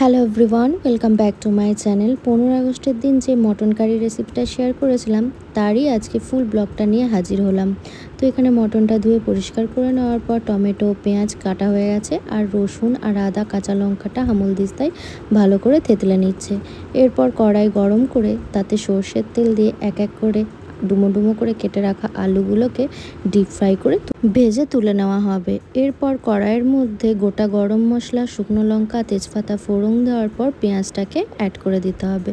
Hello everyone, welcome back to my channel. 15 আগস্টের দিন যে মটন কারি রেসিপিটা শেয়ার করেছিলাম তারই আজকে ফুল ব্লগটা নিয়ে হাজির হলাম। তো এখানে মটনটা ধুয়ে পরিষ্কার করে নেওয়ার পর টমেটো পেঁয়াজ কাটা হয়ে গেছে, আর রসুন আর আদা কাঁচা লঙ্কাটা হামলদিস্তায় ভালো করে থেতলে নিচ্ছে। এরপর কড়াই গরম করে তাতে সর্ষের তেল দিয়ে এক এক করে ডুমো ডুমো করে কেটে রাখা আলুগুলোকে ডিপ ফ্রাই করে ভেজে তুলে নেওয়া হবে। এরপর কড়াইয়ের মধ্যে গোটা গরম মশলা, শুকনো লঙ্কা, তেজপাতা ফোড়ন দেওয়ার পর পেঁয়াজটাকে অ্যাড করে দিতে হবে।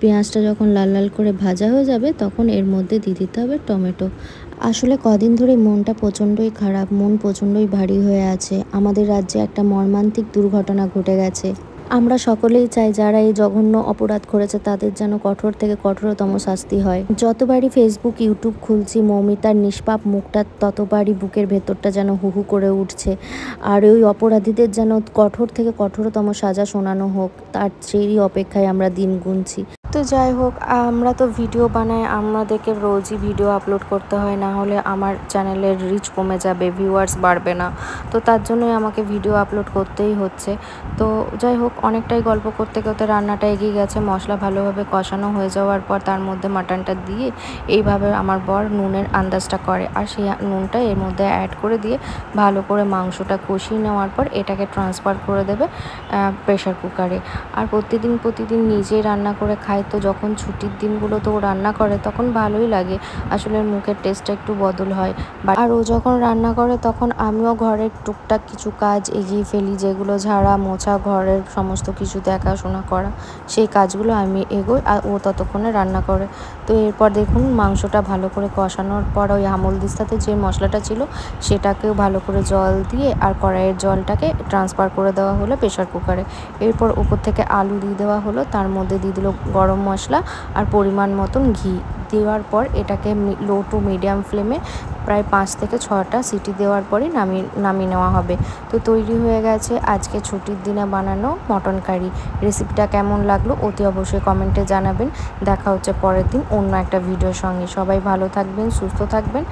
পেঁয়াজটা যখন লাল লাল করে ভাজা হয়ে যাবে তখন এর মধ্যে দিয়ে দিতে হবে টমেটো। আসলে কদিন ধরে মনটা প্রচণ্ডই খারাপ, মন প্রচণ্ডই ভারী হয়ে আছে। আমাদের রাজ্যে একটা মর্মান্তিক দুর্ঘটনা ঘটে গেছে। আমরা সকলেই চাই যারা এই জঘন্য অপরাধ করেছে তাদের যেন কঠোর থেকে কঠোরতম শাস্তি হয়। যতবারই ফেসবুক ইউটিউব খুলছি মৌমিতার নিষ্পাপ মুখটা ততবারই বুকের ভেতরটা যেন হু হু করে উঠছে। আর ওই অপরাধীদের যেন কঠোর থেকে কঠোরতম সাজা শোনানো হোক, তার সেই অপেক্ষায় আমরা দিন গুনছি। তো যাই হোক, আমরা তো ভিডিও বানাই, আমাদেরকে রোজই ভিডিও আপলোড করতে হয়, না হলে আমার চ্যানেলের রিচ কমে যাবে, ভিউয়ার্স বাড়বে না। তো তার জন্যই আমাকে ভিডিও আপলোড করতেই হচ্ছে। তো যাই হোক, অনেকটাই গল্প করতে করতে রান্নাটা এগিয়ে গেছে। মশলা ভালোভাবে কষানো হয়ে যাওয়ার পর তার মধ্যে মাটনটা দিয়ে এইভাবে আমার বর নুনের আন্দাজটা করে, আর সেই নুনটা এর মধ্যে অ্যাড করে দিয়ে ভালো করে মাংসটা কষিয়ে নেওয়ার পর এটাকে ট্রান্সফার করে দেবে প্রেশার কুকারে। আর প্রতিদিন নিজেই রান্না করে খাই, তো যখন ছুটির দিনগুলো তো ও রান্না করে তখন ভালোই লাগে। আসলে মুখের টেস্টটা একটু বদল হয়। আর ও যখন রান্না করে তখন আমিও ঘরের টুকটাক কিছু কাজ এগিয়ে ফেলি, যেগুলো ঝাড়া মোছা, ঘরের সমস্ত কিছু দেখাশোনা করা, সেই কাজগুলো আমি এগোই আর ও ততক্ষণে রান্না করে। তো এরপর দেখুন মাংসটা ভালো করে কষানোর পর ওই আমলদিস্তাতে যে মশলাটা ছিল সেটাকেও ভালো করে জল দিয়ে আর কড়াইয়ের জলটাকে ট্রান্সফার করে দেওয়া হলো প্রেশার কুকারে। এরপর উপর থেকে আলু দিয়ে দেওয়া হলো, তার মধ্যে দিয়ে দিল গরম মশলা আর পরিমাণ মতন ঘি। দেওয়ার পর এটাকে লো টু মিডিয়াম ফ্লেমে প্রায় 5 থেকে 6টা সিটি দেওয়ার পরই নামিয়ে নেওয়া হবে। তো তৈরি হয়ে গেছে আজকে ছুটির দিনে বানানো মটন কারি। রেসিপিটা কেমন লাগলো অতি অবশ্যই কমেন্টে জানাবেন। দেখা হচ্ছে পরের দিন অন্য একটা ভিডিওর সঙ্গে। সবাই ভালো থাকবেন, সুস্থ থাকবেন।